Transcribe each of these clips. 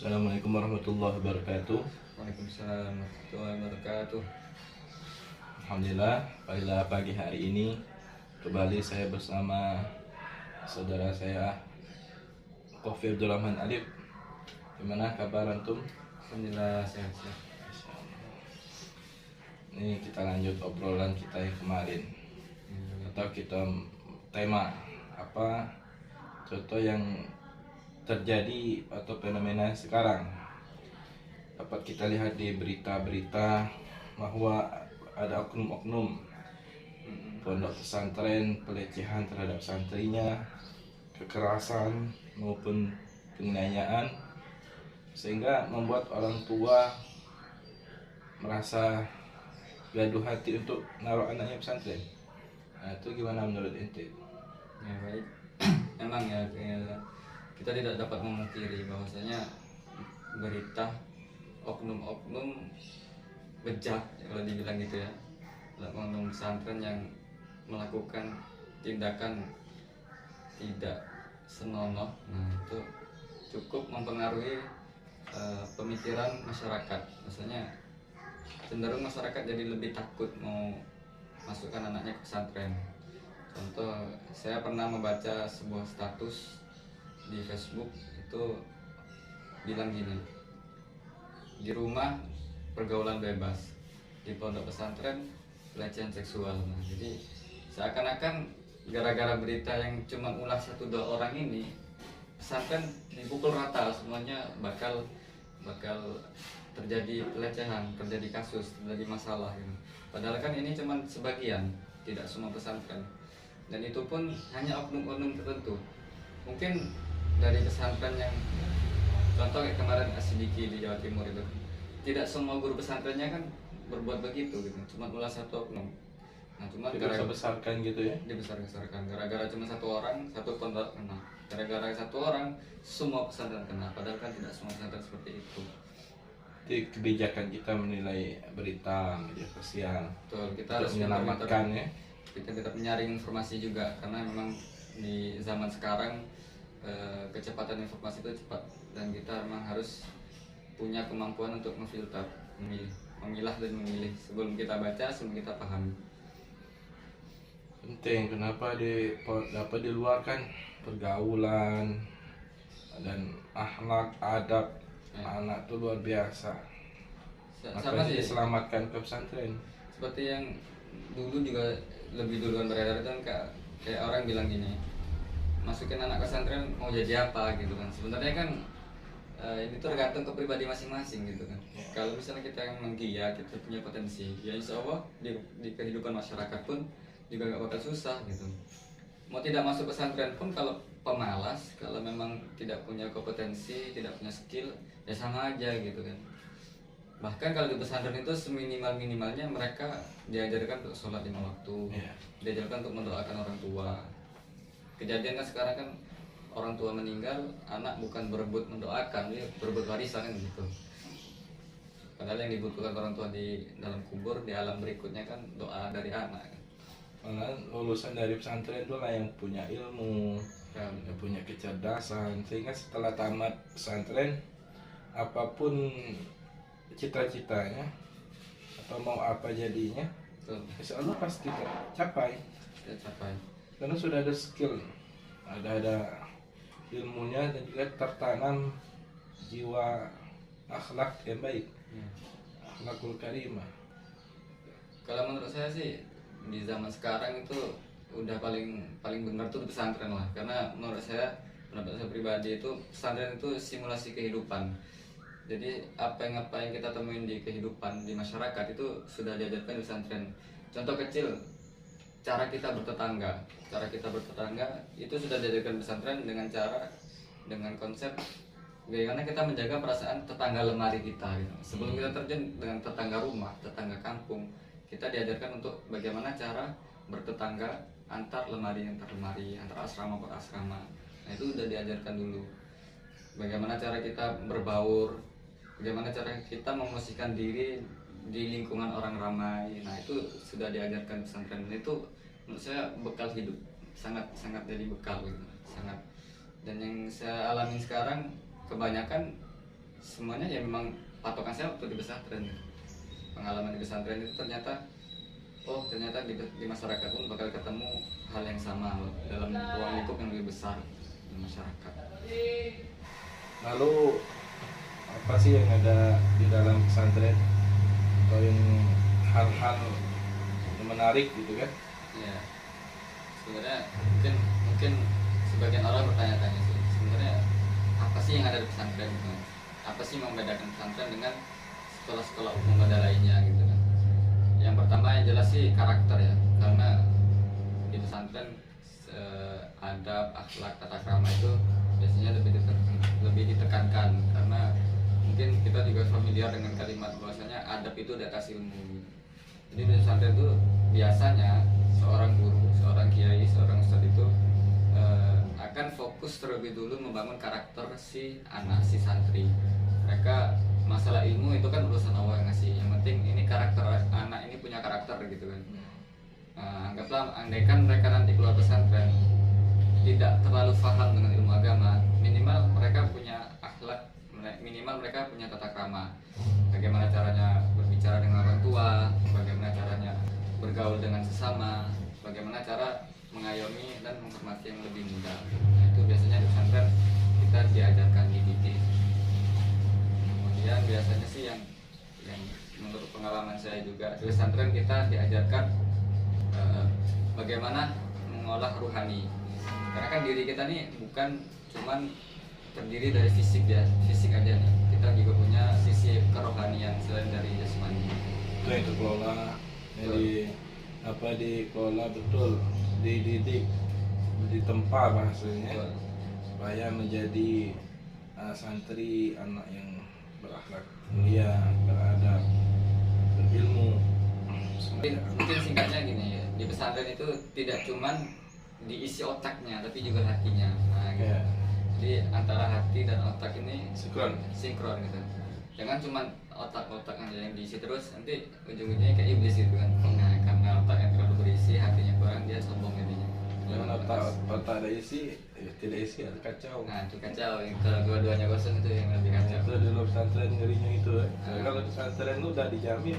Assalamualaikum warahmatullahi wabarakatuh. Waalaikumsalam warahmatullahi wabarakatuh. Alhamdulillah, pada pagi hari ini kembali saya bersama saudara saya Kofi Abdurrahman Alif. Gimana kabar antum? Alhamdulillah sehat-sehat. Ini kita lanjut obrolan kita yang kemarin. Atau kita tema apa contoh yang terjadi atau fenomena sekarang. Dapat kita lihat di berita-berita bahwa ada oknum-oknum pondok pesantren pelecehan terhadap santrinya, kekerasan maupun penganiayaan, sehingga membuat orang tua merasa gaduh hati untuk naruh anaknya pesantren. Nah, itu gimana menurut ente? Ya baik. Emang ya kita tidak dapat memungkiri bahwasanya berita oknum-oknum bejat kalau dibilang gitu ya, oknum pesantren yang melakukan tindakan tidak senonoh, nah itu cukup mempengaruhi pemikiran masyarakat. Maksudnya cenderung masyarakat jadi lebih takut mau masukkan anaknya ke pesantren. Contoh, saya pernah membaca sebuah status di Facebook itu bilang gini, di rumah pergaulan bebas, di pondok pesantren pelecehan seksual. Nah, jadi seakan-akan gara-gara berita yang cuma ulah 1-2 orang ini, pesantren dipukul rata, semuanya bakal terjadi pelecehan, terjadi kasus, terjadi masalah gitu. Padahal kan ini cuma sebagian, tidak semua pesantren, dan itu pun hanya oknum-oknum tertentu. Mungkin dari pesantren yang contoh kayak kemarin Asidiki di Jawa Timur itu, tidak semua guru pesantrennya kan berbuat begitu gitu, cuma ulah 1 oknum. Nah, cuma Dibesar-besarkan gitu ya? dibesar-besarkan gara-gara cuma 1 orang, 1 pondok kena, gara-gara 1 orang semua pesantren kena, padahal kan tidak semua pesantren seperti itu. Jadi kebijakan kita menilai berita media sosial, Betul, kita harus menyelamatkan ya. kita tetap menyaring informasi juga, karena memang di zaman sekarang kecepatan informasi itu cepat, dan kita memang harus punya kemampuan untuk memfilter, memilah dan memilih sebelum kita baca, sebelum kita pahami. Penting, kenapa dapat di luar kan pergaulan dan akhlak adab anak tuh luar biasa. Sama Makanya sih, diselamatkan ke pesantren. seperti yang dulu juga lebih duluan beredar itu kan, kayak orang bilang gini, masukin anak pesantren mau jadi apa gitu kan. Sebenarnya kan ini tergantung ke pribadi masing-masing gitu kan. Kalau misalnya kita yang menggiat, kita punya potensi, ya insya Allah di kehidupan masyarakat pun juga gak bakal susah gitu. Mau tidak masuk pesantren pun kalau pemalas, kalau memang tidak punya kompetensi, tidak punya skill, ya sama aja gitu kan. Bahkan kalau di pesantren itu seminimal-minimalnya mereka diajarkan untuk sholat 5 waktu, diajarkan untuk mendoakan orang tua. Kejadian kan sekarang kan orang tua meninggal, anak bukan berebut mendoakan, dia berebut warisan kan gitu. Padahal yang dibutuhkan orang tua di dalam kubur, di alam berikutnya kan doa dari anak. Malah lulusan dari pesantren itu lah yang punya ilmu, yang punya kecerdasan, sehingga setelah tamat pesantren apapun cita-citanya atau mau apa jadinya, insya Allah pasti tercapai. Karena sudah ada skill, ada ilmunya, dan juga tertanam jiwa akhlak yang baik, akhlakul karimah. Kalau menurut saya sih di zaman sekarang itu udah paling benar tuh di pesantren lah, karena menurut saya, pendapat saya pribadi, itu pesantren itu simulasi kehidupan. Jadi apa yang kita temuin di kehidupan di masyarakat itu sudah diajarkan di pesantren. Contoh kecil, cara kita bertetangga itu sudah diajarkan pesantren dengan konsep bagaimana kita menjaga perasaan tetangga lemari kita gitu. Sebelum kita terjun dengan tetangga rumah, tetangga kampung, kita diajarkan untuk bagaimana cara bertetangga antar lemari, antar asrama per asrama. Nah, itu udah diajarkan dulu. Bagaimana cara kita berbaur, bagaimana cara kita memosisikan diri di lingkungan orang ramai. Nah, itu sudah diajarkan pesantren, dan itu menurut saya bekal hidup, sangat jadi bekal gitu, sangat. Dan yang saya alami sekarang kebanyakan semuanya ya memang patokan saya waktu di pesantren. Pengalaman di pesantren itu ternyata di masyarakat pun bakal ketemu hal yang sama dalam ruang lingkup yang lebih besar di masyarakat. Lalu apa sih yang ada di dalam pesantren atau yang hal-hal yang menarik gitu kan? Ya, sebenarnya mungkin sebagian orang bertanya-tanya sih, sebenarnya apa sih yang ada di pesantren gitu? Apa sih yang membedakan pesantren dengan sekolah-sekolah umum pada lainnya gitu kan? Yang pertama yang jelas sih karakter ya, karena di pesantren adab, akhlak, tata krama itu biasanya lebih ditekankan, karena mungkin kita juga familiar dengan kalimat bahwasanya adab itu di atas ilmu. Jadi di pesantren itu biasanya seorang guru, seorang kiai, seorang ustadz itu akan fokus terlebih dulu membangun karakter si anak, si santri. Mereka masalah ilmu itu kan urusan Allah yang ngasih. Yang penting ini karakter anak ini punya karakter gitu kan. Anggaplah andaikan mereka nanti keluar pesantren tidak terlalu paham dengan ilmu agama, minimal mereka punya akhlak, minimal mereka punya tata krama. Bagaimana caranya berbicara dengan orang tua, bagaimana caranya bergaul dengan sesama, bagaimana cara mengayomi dan menghormati yang lebih muda. Nah, itu biasanya di pesantren kita diajarkan, dididik. Kemudian biasanya sih yang menurut pengalaman saya juga di pesantren kita diajarkan bagaimana mengolah ruhani. Karena kan diri kita nih bukan cuman terdiri dari fisik aja nih. Kita juga punya sisi kerohanian selain dari jasmani. Itu yang dikelola, dikelola betul, dididik, ditempa bahasanya, supaya menjadi santri anak yang berakhlak mulia, beradab, berilmu. Mungkin singkatnya gini ya, di pesantren itu tidak cuman diisi otaknya tapi juga hatinya. Nah, gitu. Yeah. Jadi antara hati dan otak ini sinkron gitu. Jangan cuma otak aja yang diisi terus, nanti ujung-ujungnya kayak iblis gitu kan. Nah, karena otaknya terlalu berisi, hatinya kurang, dia sombong jadinya. Jangan otak ada isi, tidak isi ada kacau. Nah, itu kacau. Kalau dua-duanya kosong itu yang lebih kacau. Itu di luar pesantren ngerinya itu. Kalau di pesantren lu udah dijamin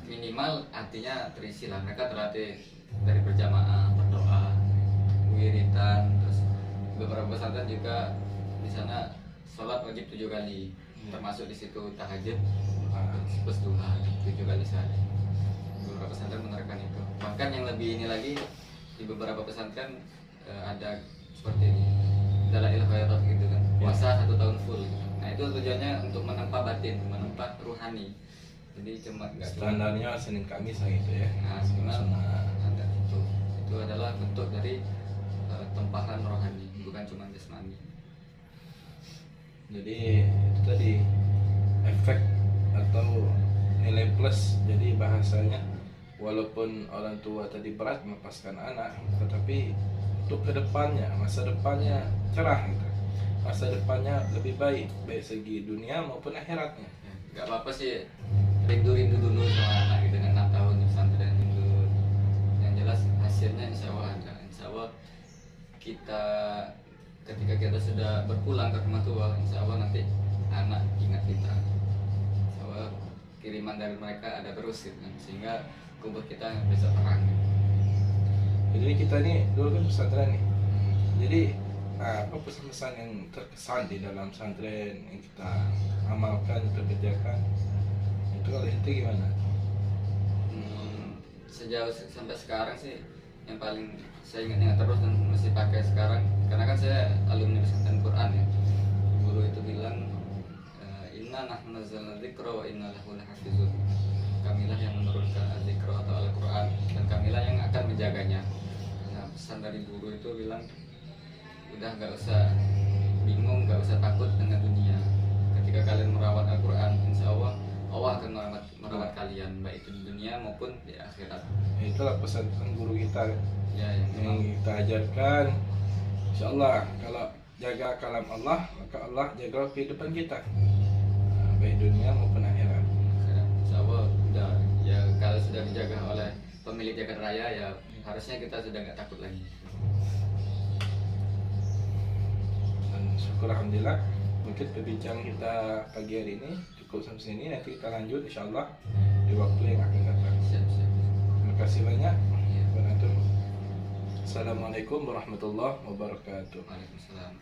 minimal hatinya terisi lah. Mereka terlatih dari berjamaah, berdoa, wiritan, terus beberapa pesantren juga di sana sholat wajib 7 kali, termasuk di situ tahajud plus duha 7 kali sehari. Beberapa pesantren menerapkan itu. Bahkan yang lebih ini lagi di beberapa pesantren ada seperti ini, dalail khairat gitu kan, puasa 1 tahun full. Nah itu tujuannya untuk menempa batin, menempa ruhani. Jadi cuma standarnya Senin Kamis lah gitu ya. Nah sebenarnya ada itu adalah bentuk dari tempahan rohani, bukan cuma jasmani. Jadi itu tadi efek atau nilai plus. Jadi bahasanya walaupun orang tua tadi berat melepaskan anak, tetapi untuk kedepannya, masa depannya cerah gitu. Masa depannya lebih baik segi dunia maupun akhiratnya. Gak apa-apa sih rindu dulu sama anak gitu dengan 6 tahun di pesantren itu. Yang jelas hasilnya insya Allah ada. Insya Allah kita ketika kita sudah berpulang ke rumah tua, insya Allah nanti anak ingat kita. Insya Allah kiriman dari mereka ada terus gitu kan, sehingga kubur kita bisa terang. Jadi kita ini dulu kan pesantren nih. Jadi apa pesan-pesan yang terkesan di dalam pesantren yang kita amalkan, kita kerjakan itu kalau itu gimana? Sejauh sampai sekarang sih yang paling saya ingat terus dan masih pakai sekarang, karena kan saya alumni pesantren Quran ya. Guru itu bilang inna nahnu nazzalna dzikra wa inna lahu lahafizun. Kamilah yang menurunkan dzikra atau Al-Quran dan kamilah yang akan menjaganya. Nah, pesan dari guru itu bilang udah nggak usah bingung, nggak usah takut dengan dunia. Ketika kalian merawat Al-Quran, insya Allah Allah akan merawat kalian baik itu di dunia maupun di akhirat. Itulah pesan guru kita ya, yang kita ajarkan. Insya Allah kalau jaga kalam Allah, maka Allah jaga kehidupan kita, baik dunia maupun akhirat. Insya Allah udah ya, kalau sudah dijaga oleh pemilik jagat raya ya harusnya kita sudah nggak takut lagi. Dan syukur alhamdulillah Mungkin perbincangan kita pagi hari ini cukup sampai sini, nanti kita lanjut insyaallah di waktu yang akan datang. Siap, siap. Terima kasih banyak. Iya. Assalamualaikum warahmatullahi wabarakatuh. Waalaikumsalam.